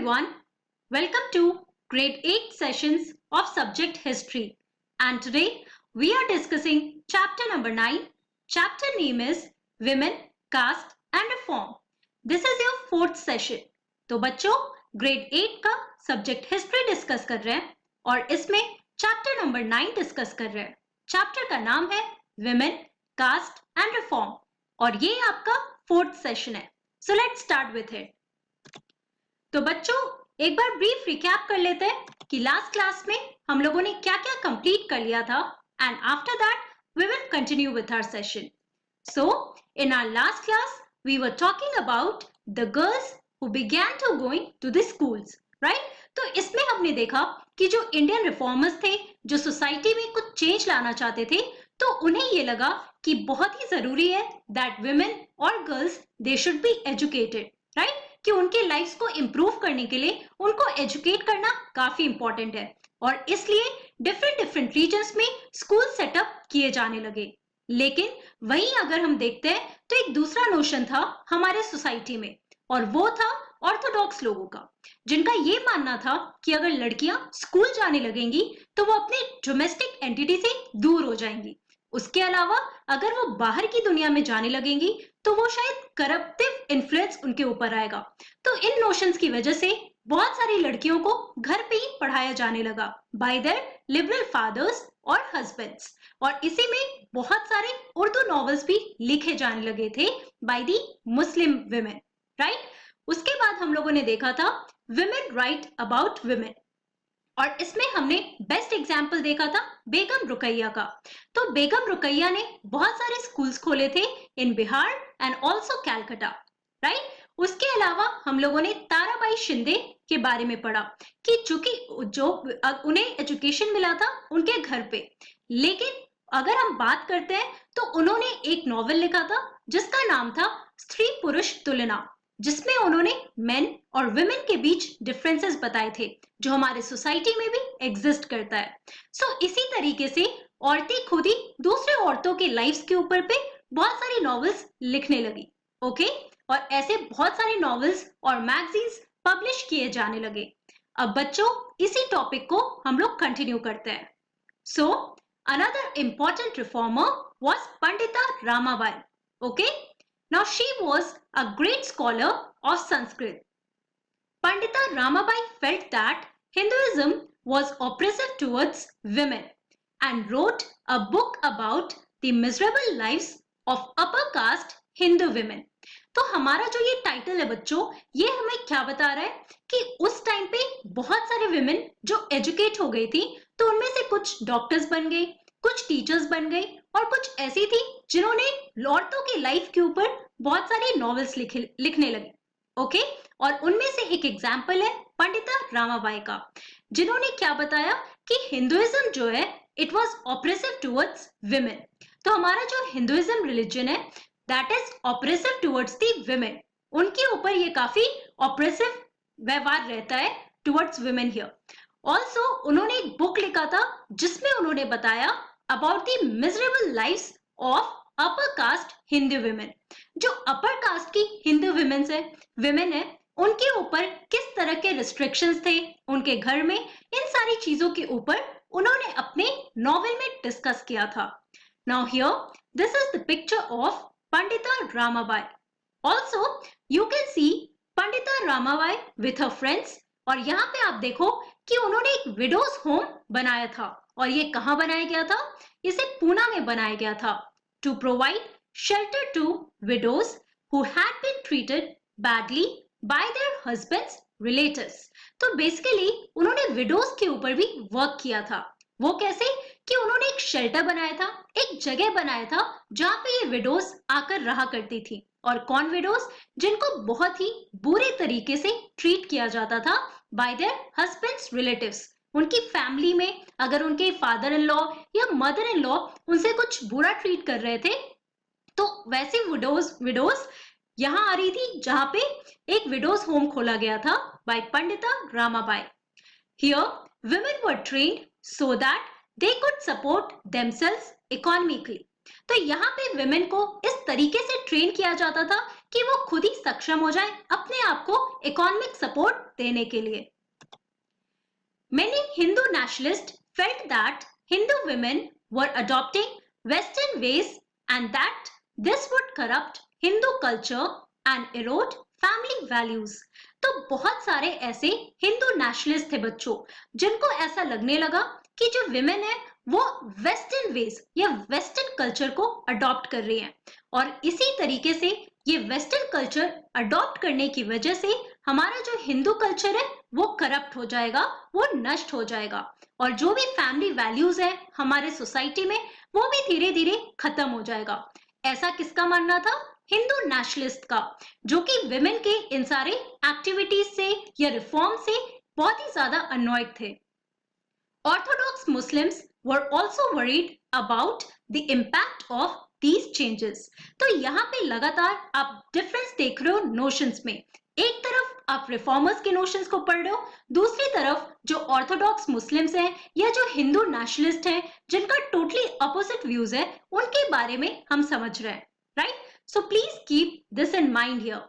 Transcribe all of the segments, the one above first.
everyone. Welcome to Grade 8 sessions of Subject History. And today we are discussing chapter number 9. Chapter name is Women, Caste and Reform. This is your fourth session. तो बच्चों grade 8 का subject history discuss कर रहे हैं और इसमें chapter number 9 discuss कर रहे हैं. चैप्टर का नाम है विमेन, कास्ट एंड रिफॉर्म और ये आपका फोर्थ सेशन है. So let's start with it. तो बच्चों एक बार ब्रीफ रिकैप कर लेते हैं कि लास्ट क्लास में हम लोगों ने क्या क्या कंप्लीट कर लिया था and after that we will continue with our session. So in our last class we were talking about the girls who began to going to the schools, right. तो इसमें हमने देखा कि जो इंडियन रिफॉर्मर्स थे, जो सोसाइटी में कुछ चेंज लाना चाहते थे, तो उन्हें ये लगा कि बहुत ही जरूरी है दैट वुमेन और girls they should be educated, right. कि उनके लाइफ्स को इंप्रूव करने के लिए उनको एजुकेट करना काफी इंपॉर्टेंट है और इसलिए डिफरेंट रीजन्स में स्कूल सेटअप किए जाने लगे. लेकिन वहीं अगर हम देखते हैं तो एक दूसरा नोशन था हमारे सोसाइटी में और वो था ऑर्थोडॉक्स लोगों का, जिनका ये मानना था कि अगर लड़कियां स्कूल जाने लगेंगी तो वो अपने डोमेस्टिक एंटिटी से दूर हो जाएंगी. उसके अलावा अगर वो बाहर की दुनिया में जाने लगेंगी तो वो शायद करप्टिव इन्फ्लुएंस उनके ऊपर आएगा. तो इन नोशंस की वजह से बहुत सारी लड़कियों को घर पे ही पढ़ाया जाने लगा बाय देयर लिबरल फादर्स और हस्बैंड्स. और इसी में बहुत सारे उर्दू नॉवेल्स भी लिखे जाने लगे थे by the Muslim women, right. उसके बाद हम लोगों ने देखा था विमेन राइट अबाउट विमेन और इसमें हमने बेस्ट एग्जाम्पल देखा था बेगम रुकैया का. तो बेगम रुकैया ने बहुत सारे स्कूल्स खोले थे in Bihar and also Calcutta, right. उसके अलावा हम लोगों ने ताराबाई शिंदे के बारे में पढ़ा कि चूंकि जो उन्हें एजुकेशन मिला था उनके घर पे, लेकिन अगर हम बात करते हैं तो उन्होंने एक नॉवेल लिखा था जिसका नाम था स्त्री पुरुष तुलना, जिसमें उन्होंने मेन और वुमेन के बीच डिफरेंसेस बताए थे जो हमारे सोसाइटी में भी एग्जिस्ट करता है. सो इसी तरीके से औरतें खुद ही दूसरे औरतों के लाइफ्स के ऊपर पे बहुत सारी नॉवेल्स लिखने लगी, ओके. और ऐसे बहुत सारे नॉवेल्स और मैगजीन्स पब्लिश किए जाने लगे. अब बच्चों इसी टॉपिक को हम लोग कंटिन्यू करते हैं. So another important reformer was Pandita Ramabai, okay. Now she was a great scholar of Sanskrit. Pandita Ramabai felt that Hinduism was oppressive towards women and wrote a book about the miserable lives of upper caste Hindu women. तो हमारा जो ये title है बच्चों, ये हमें क्या बता रहा है कि उस टाइम पे बहुत सारे विमेन जो एजुकेट हो गई थी, तो उनमें से कुछ डॉक्टर्स बन गई, कुछ टीचर्स बन गई और कुछ ऐसी थी जिन्होंने औरतों की लाइफ के ऊपर बहुत सारी नॉवेल्स लिखने लगी, ओके. और उनमें से एक एग्जाम्पल है पंडिता रामाबाई का, जिन्होंने क्या बताया कि हिंदुइज्म जो है it was oppressive towards women. तो हमारा जो हिंदुइज्म रिलीजन है that is oppressive towards the women. उनके ऊपर ये काफी ऑप्रेसिव व्यवहार रहता है टुवर्ड्स विमेन हियर. ऑल्सो उन्होंने एक बुक लिखा था जिसमें उन्होंने बताया about the miserable lifes of upper caste Hindu women. जो अपर कास्ट की हिंदू विमेन है उनके ऊपर किस तरह के रिस्ट्रिक्शंस थे उनके घर में, इन सारी चीजों के ऊपर उन्होंने अपने नॉवेल में डिस्कस किया था. Now here this is the picture of Pandita Ramabai. Also you can see Pandita Ramabai with her friends. और यहाँ पे आप देखो कि उन्होंने एक विडोज होम बनाया था और ये कहाँ बनाया गया था, इसे पूना में बनाया गया था to provide shelter to widows who had been treated badly by their husbands' relatives. तो बेसिकली उन्होंने विडोज के ऊपर भी वर्क किया था. वो कैसे कि उन्होंने एक शेल्टर बनाया था, एक जगह बनाया था जहां पे ये विडोज आकर रहा करती थी. और कौन विडोज, जिनको बहुत ही बुरे तरीके से ट्रीट किया जाता था बाय देयर हस्बैंड्स रिलेटिव्स. उनकी फैमिली में अगर उनके फादर इन लॉ या मदर इन लॉ उनसे कुछ बुरा ट्रीट कर रहे थे तो वैसे विडोज यहाँ आ रही थी जहां पे एक विडोज होम खोला गया था bye Pandita Ramabai. Here women were trained so that they could support themselves economically. तो यहाँ पे women को इस तरीके से ट्रेन किया जाता था कि वो खुद ही सक्षम हो जाए अपने आप को इकोनॉमिक सपोर्ट देने के लिए। Many Hindu nationalists felt that Hindu women were adopting Western ways and that this would corrupt Hindu culture and erode family values. तो बहुत सारे ऐसे हिंदू नेशनलिस्ट थे बच्चों जिनको ऐसा लगने लगा कि जो विमेन है वो वेस्टर्न वेज या वेस्टर्न कल्चर को अडॉप्ट कर रही हैं और इसी तरीके से ये वेस्टर्न कल्चर अडॉप्ट करने की वजह से हमारा जो हिंदू कल्चर है वो करप्ट हो जाएगा, वो नष्ट हो जाएगा और जो भी फैमिली वैल्यूज है हमारे सोसाइटी में वो भी धीरे धीरे खत्म हो जाएगा। ऐसा किसका मानना था? हिंदू नेशनलिस्ट का, जो कि विमेन के इन सारे एक्टिविटीज से या रिफॉर्म से बहुत ही ज्यादा अनॉयड थे। Orthodox Muslims were also worried about the impact of these changes। तो यहाँ पे लगातार आप डिफरेंस देख रहे हो नोशंस में। एक तरफ आप रिफॉर्मर्स के नोशंस को पढ़ रहे हो, दूसरी तरफ जो ऑर्थोडॉक्स मुस्लिम्स हैं या जो हिंदू नेशनलिस्ट हैं जिनका टोटली अपोजिट व्यूज है उनके बारे में हम समझ रहे हैं, right? So please keep this in mind here.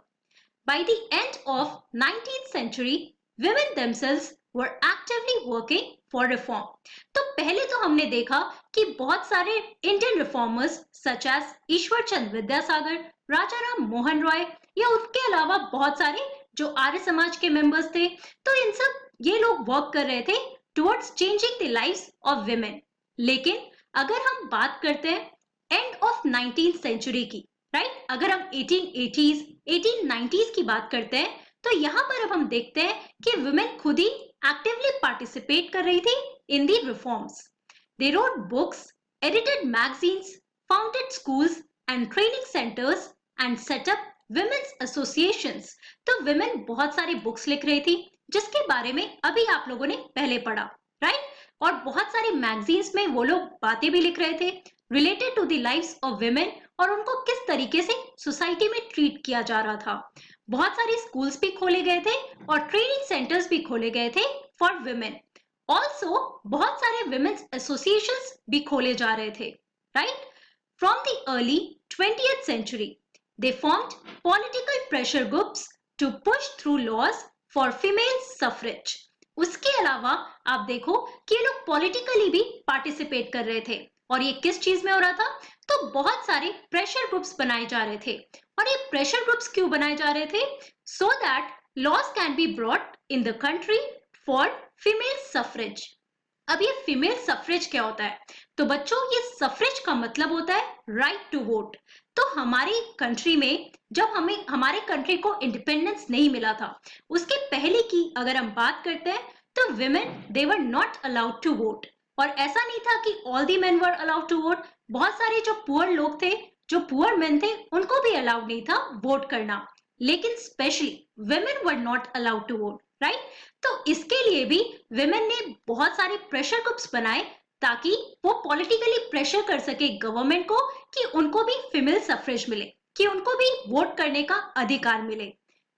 By the end of 19th century, women themselves were actively working for reform। तो पहले तो हमने देखा कि बहुत सारे Indian reformers such as Ishwar Chandra Vidyasagar, राजा राम मोहन रॉय या उसके अलावा बहुत सारे जो आर्य समाज के मेंबर्स थे, तो इन सब ये लोग वर्क कर रहे थे towards changing the lives of women. लेकिन अगर हम बात करते हैं एंड ऑफ 19th सेंचुरी की, राइट, अगर हम 1880s 1890s की बात करते हैं तो यहाँ पर अब हम देखते हैं कि वुमेन खुद ही एक्टिवली पार्टिसिपेट कर रही थी in the reforms. They wrote books, edited magazines, founded schools and training centres and set up women's associations. तो वुमेन बहुत सारी बुक्स लिख रही थी जिसके बारे में अभी आप लोगों ने पहले पढ़ा, राइट? और बहुत सारी मैगजीन्स में वो लोग बातें भी लिख रहे थे related to the lives of women और उनको किस तरीके से सोसाइटी में ट्रीट किया जा रहा था। बहुत सारे स्कूल्स भी खोले गए थे और ट्रेनिंग सेंटर्स भी खोले गए थे फॉर विमेन। ऑल्सो बहुत सारे विमेन्स एसोसिएशंस भी खोले जा रहे थे, right? From the early 20th century they formed political pressure groups to push through laws for female suffrage. उसके अलावा आप देखो कि ये लोग पॉलिटिकली भी पार्टिसिपेट कर रहे थे और ये किस चीज में हो रहा था? तो बहुत सारे प्रेशर ग्रुप्स बनाए जा रहे थे। और ये प्रेशर ग्रुप्स क्यों बनाए जा रहे थे? So that laws can be brought in the country for female suffrage. अब ये फीमेल सफरेज क्या होता है? तो बच्चों ये सफरेज का मतलब होता है राइट टू वोट। तो हमारी कंट्री में जब हमें हमारे कंट्री को इंडिपेंडेंस नहीं मिला था उसके पहले की अगर हम बात करते हैं तो women they were not allowed to vote. और ऐसा नहीं था कि all the men were allowed to vote. बहुत सारे जो पुअर लोग थे, जो पुअर मेन थे, उनको भी अलाउड नहीं था वोट करना, लेकिन specially women were not allowed to vote, right? तो इसके लिए भी विमेन ने बहुत सारे प्रेशर ग्रुप्स बनाए ताकि वो पॉलिटिकली प्रेशर कर सके गवर्नमेंट को कि उनको भी फीमेल सफरेज मिले, कि उनको भी वोट करने का अधिकार मिले।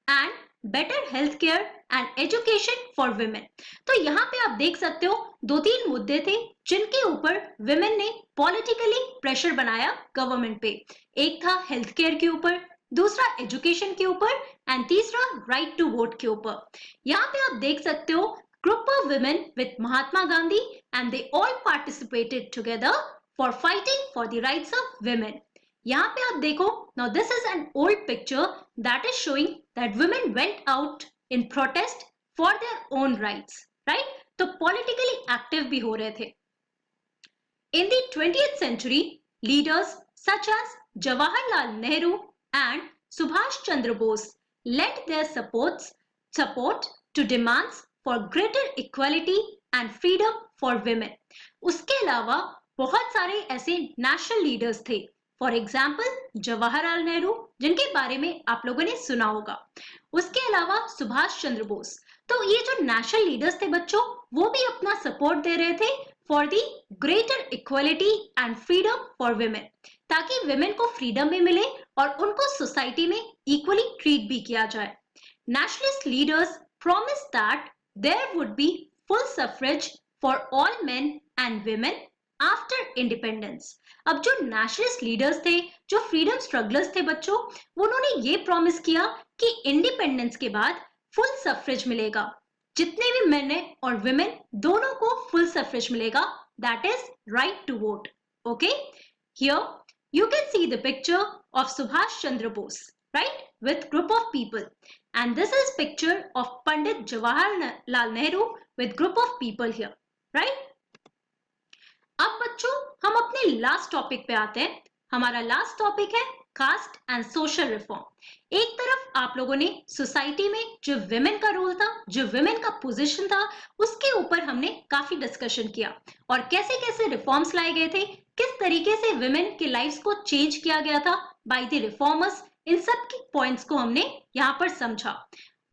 And better health care and education for women. तो यहाँ पे आप देख सकते हो 2-3 मुद्दे थे जिनके ऊपर विमेन ने पॉलिटिकली प्रेशर बनाया गवर्नमेंट पे। एक था हेल्थ केयर के ऊपर, दूसरा एजुकेशन के ऊपर एंड तीसरा राइट टू वोट के ऊपर। यहाँ पे आप देख सकते हो group of women with Mahatma Gandhi and they all participated together for fighting for the rights of women. यहाँ पे आप देखो, now this is an old picture that is showing that women went out in protest for their own rights, right? तो politically active भी हो रहे थे। In the 20th century, leaders such as Jawaharlal Nehru and Subhash Chandra Bose lent their support to demands for greater equality and freedom for women। उसके अलावा बहुत सारे ऐसे नेशनल लीडर्स थे, फॉर एग्जाम्पल जवाहरलाल नेहरू जिनके बारे में आप लोगों ने सुना होगा, उसके अलावा सुभाष चंद्र बोस। तो ये जो नेशनल लीडर्स थे बच्चों, वो भी अपना सपोर्ट दे रहे थे for the greater equality and freedom for women, ताकि विमेन को फ्रीडम भी मिले और उनको सोसाइटी में इक्वली ट्रीट भी किया जाए। Nationalist leaders promise that there would be full suffrage for all men and women after independence. अब जो नेशनलिस्ट लीडर्स थे, जो फ्रीडम स्ट्रगलर्स थे बच्चों, उन्होंने ये प्रॉमिस किया कि इंडिपेंडेंस के बाद फुल सफरेज मिलेगा, जितने भी मेन और विमेन दोनों को फुल सफरेज मिलेगा, that is right to vote. Okay, here you can see the picture of Subhash Chandra Bose, right, with group of people, and this is picture of Pandit Jawaharlal Nehru with group of people here, right. अब बच्चों हम अपने last topic पे आते हैं. हमारा last topic है cast and social reform. एक तरफ आप लोगों ने सोसाइटी में जो विमेन का रोल था, जो विमेन का पोजीशन था, उसके ऊपर हमने काफी डिस्कशन किया और कैसे कैसे रिफॉर्म्स लाए गए थे, किस तरीके से विमेन के लाइफ्स को चेंज किया गया था बाय द रिफॉर्मर्स. इन सब के पॉइंट्स को हमने यहाँ पर समझा.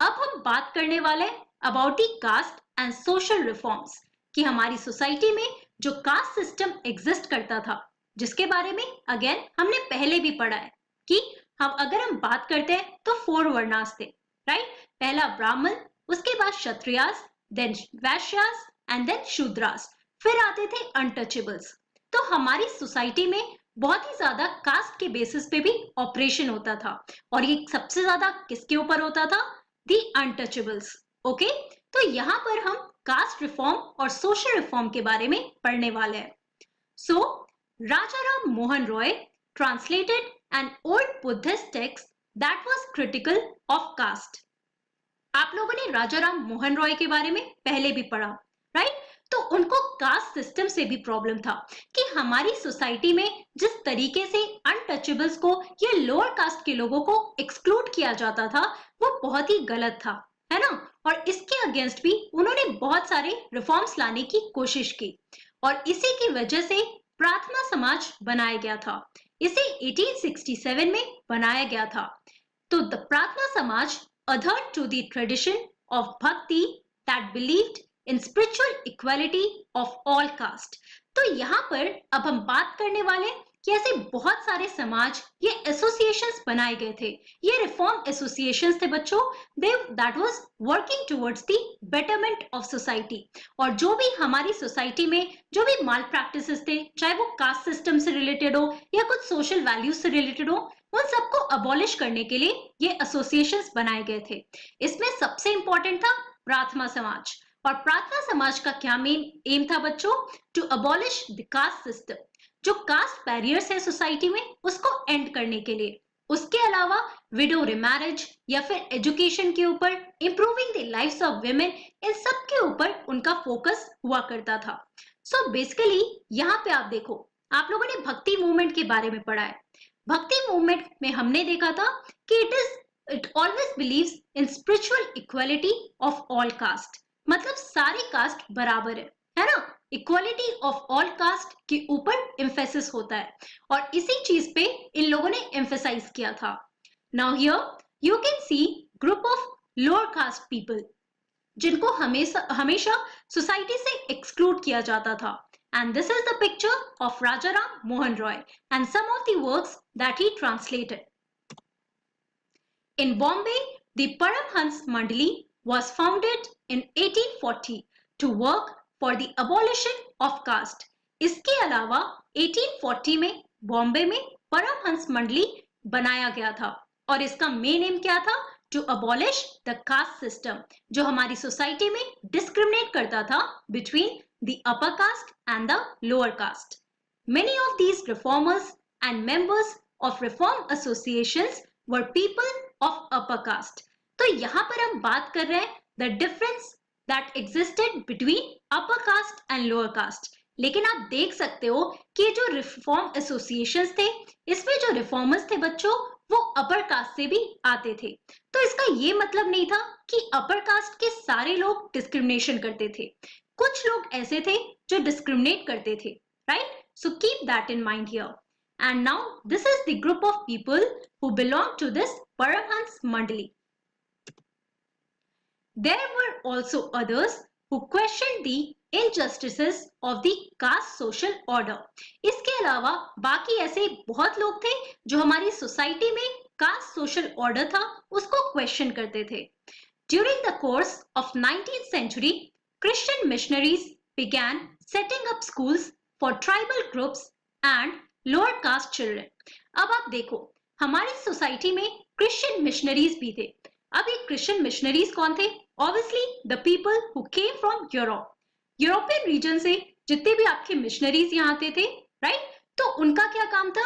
अब हम बात करने वाले हैं about the caste and social reforms, कि हमारी सोसाइटी में जो कास्ट सिस्टम एग्जिस्ट करता था, जिसके बारे में अगेन हमने पहले भी पढ़ा है कि अगर हम बात करते हैं तो 4 वर्णास थे, राइट. पहला ब्राह्मण, उसके बाद Kshatriyas, then Vaishyas and then Shudras, फिर आते थे अनटचेबल्स. तो हमारी सोसाइटी में बहुत ही ज्यादा कास्ट के बेसिस पे भी ऑपरेशन होता था और ये सबसे ज्यादा किसके ऊपर होता था, दी अनटचेबल्स. ओके, तो यहाँ पर हम कास्ट रिफॉर्म और सोशल रिफॉर्म के बारे में पढ़ने वाले हैं. सो Rajaram Mohan Roy translated an old Buddhist text that was critical of caste. आप लोगों ने राजाराम मोहन रॉय के बारे में पहले भी पढ़ा, राइट. तो उनको कास्ट सिस्टम से भी प्रॉब्लम था कि हमारी सोसाइटी में जिस तरीके से अनटचेबल्स को या लोअर कास्ट के लोगों को एक्सक्लूड किया जाता था वो बहुत ही गलत था, है ना. और इसके अगेंस्ट भी उन्होंने बहुत सारे रिफॉर्म्स लाने की कोशिश की और इसी की वजह से प्रार्थना समाज बनाया गया था. इसे 1867 में बनाया गया था. तो द प्रार्थना समाज adhered to the tradition of bhakti that believed in spiritual equality of all caste. तो यहाँ पर अब हम बात करने वाले कि ऐसे बहुत सारे समाज, ये एसोसिएशंस बनाए गए थे. ये रिफॉर्म एसोसिएशंस थे बच्चों, that was working towards the betterment of society. और जो भी हमारी सोसाइटी में जो भी माल प्रैक्टिसेस थे, चाहे वो कास्ट सिस्टम से रिलेटेड हो या कुछ सोशल वैल्यूज से रिलेटेड हो, उन सबको अबॉलिश करने के लिए ये एसोसिएशंस बनाए गए थे. इसमें सबसे इंपॉर्टेंट था प्रार्थना समाज. और प्रार्थना समाज का क्या मेन एम था बच्चों, to abolish the caste system. जो कास्ट बैरियर्स है सोसाइटी में उसको एंड करने के लिए. उसके अलावा विडो रिमैरिज या फिर एजुकेशन के ऊपर, improving the lives of women, इन सब के ऊपर उनका फोकस हुआ करता था. सो बेसिकली यहाँ पे आप देखो, आप लोगों ने भक्ति मूवमेंट के बारे में पढ़ा है. भक्ति मूवमेंट में हमने देखा था कि it always believes in spiritual equality of all cast. मतलब सारे कास्ट बराबर है ना. इक्वालिटी ऑफ ऑल कास्ट के ऊपर एम्फेसिस होता है और इसी चीज पे इन लोगों ने एम्फेसाइज किया था. Now here you can see group of lower caste people, जिनको हमेशा सोसाइटी से एक्सक्लूड किया जाता था. And this is the picture of Rajaram Mohan Roy and some of the works that he translated. In Bombay, the Paramhans Mandali was founded in 1840 to work for the abolition of caste. इसके अलावा 1840 में बॉम्बे में परमहंस मंडली बनाया गया था और इसका मेन एम क्या था, to abolish the caste system, जो हमारी सोसाइटी में डिस्क्रिमिनेट करता था between the upper caste and the lower caste. Many of these reformers and members of reform associations were people of upper caste. तो यहाँ पर हम बात कर रहे हैं the difference that existed between upper caste and lower caste. लेकिन आप देख सकते हो कि जो रिफॉर्म एसोसिएशंस थे, इसमें जो रिफॉर्मर्स थे बच्चों, वो अपर कास्ट से भी आते थे. तो इसका ये मतलब नहीं था कि अपर कास्ट के सारे लोग डिस्क्रिमिनेशन करते थे. कुछ लोग ऐसे थे जो डिस्क्रिमिनेट करते थे, right. So keep that in mind here. And now this is the group of people who belong to this Paramhansa Mandali. There were also others who question the injustices of the caste social order. इसके अलावा बाकी ऐसे बहुत लोग थे जो हमारी society में कास्ट सोशल ऑर्डर था उसको क्वेश्चन करते थे. During the course of 19th century, Christian missionaries began setting up schools for tribal groups and lower caste children. अब आप देखो, हमारी सोसाइटी में क्रिश्चियन मिशनरीज भी थे। अब ये क्रिश्चियन मिशनरीज कौन थे? Obviously the people who came from Europe. European region से जितने भी आपके मिशनरीज यहाँ आते थे, राइट? तो उनका क्या काम था?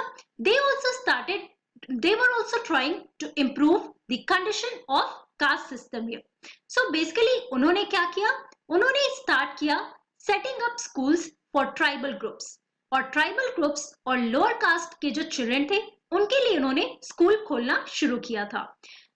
they were also trying to improve the condition of caste system here. So basically उन्होंने क्या किया? उन्होंने स्टार्ट किया setting up schools for tribal groups, और ट्राइबल ग्रुप्स और लोअर कास्ट के जो चिल्ड्रन थे उनके लिए उन्होंने स्कूल खोलना शुरू किया था।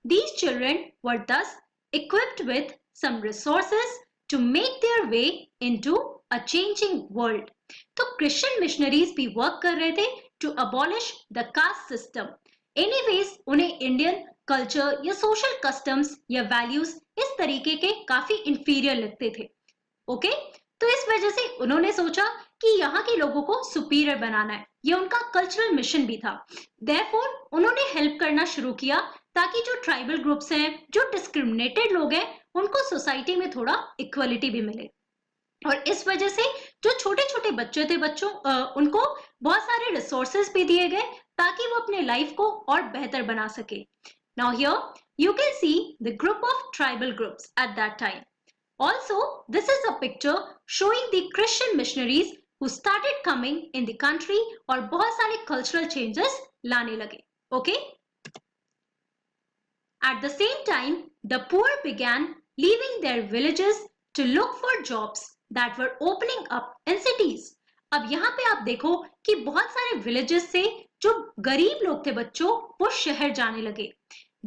These children were thus equipped with some resources to make their way into a changing world. तो क्रिश्चियन मिशनरीज भी वर्क कर रहे थे to abolish the caste system. Anyways उन्हें इंडियन कल्चर या सोशल कस्टम्स या वैल्यूज इस तरीके के काफी इंफीरियर लगते थे। ओके, तो इस वजह से उन्होंने सोचा कि यहाँ के लोगों को सुपीरियर बनाना है, ये उनका कल्चरल मिशन भी था। देयरफॉर उन्होंने हेल्प करना शुरू किया ताकि जो ट्राइबल ग्रुप्स हैं, जो डिस्क्रिमिनेटेड लोग हैं, उनको सोसाइटी में थोड़ा इक्वलिटी भी मिले। और इस वजह से जो छोटे छोटे बच्चे थे उनको बहुत सारे रिसोर्सेज भी दिए गए ताकि वो अपने लाइफ को और बेहतर बना सके। Now here you can see the group of tribal groups at that time. Also, this is a picture showing the Christian missionaries who started coming in the country और बहुत सारे cultural changes लाने लगे। Okay? At the same time, the poor began leaving their villages to look for jobs that were opening up in cities. अब यहाँ पे आप देखो कि बहुत सारे villages से जो गरीब लोग थे बच्चों, वो शहर जाने लगे।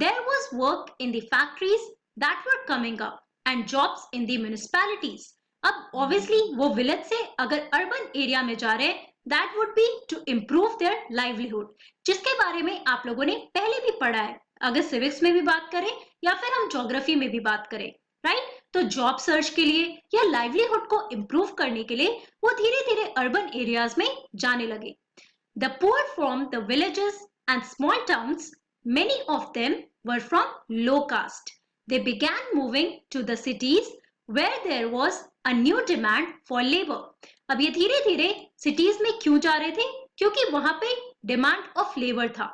There was work in the factories that were coming up and jobs in the municipalities. अब obviously वो village से अगर urban area में जा रहे हैं, that would be to improve their livelihood, जिसके बारे में आप लोगों ने पहले भी पढ़ा है, अगर civics में भी बात करें या फिर हम geography में भी बात करें, right? तो job search के लिए या livelihood को improve करने के लिए वो धीरे धीरे urban areas में जाने लगे। The poor from the villages and small towns, many of them were from low caste. They began moving to the cities where there was a new demand for labor. अब ये धीरे धीरे cities में क्यों जा रहे थे? क्योंकि वहां पे demand of labor था।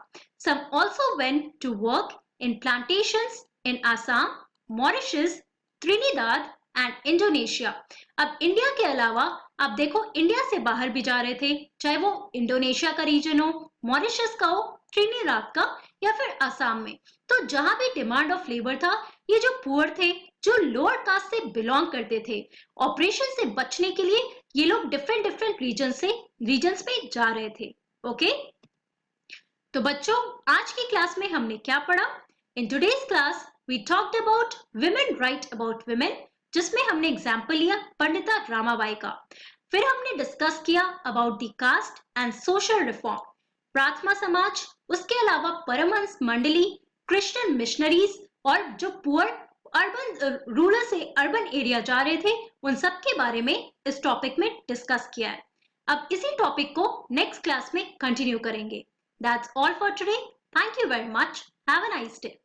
Some also went to work in plantations in Assam, Mauritius, Trinidad and Indonesia. अब इंडिया के अलावा आप देखो इंडिया से बाहर भी जा रहे थे, चाहे वो इंडोनेशिया का रीजन हो, मॉरिशस का हो, ट्रिनिडाद का या फिर असम में। तो जहां भी डिमांड ऑफ लेबर था, ये जो पुअर थे, जो लोअर कास्ट से बिलोंग करते थे, ऑपरेशन से बचने के लिए ये लोग डिफरेंट रीजन्स में जा रहे थे। ओके, तो बच्चों आज की क्लास में हमने क्या पढ़ा? In today's class we talked about women right about women, जिसमें हमने एग्जाम्पल लिया पंडिता रामाबाई का। फिर हमने डिस्कस किया about the caste and social reform, Prarthana Samaj, उसके अलावा परमहंस मंडली, क्रिश्चियन मिशनरीज और जो पुअर रूरल से अर्बन एरिया जा रहे थे, उन सब के बारे में इस टॉपिक में डिस्कस किया है। अब इसी टॉपिक को नेक्स्ट क्लास में कंटिन्यू करेंगे। That's all for today. Thank you very much. Have a nice day.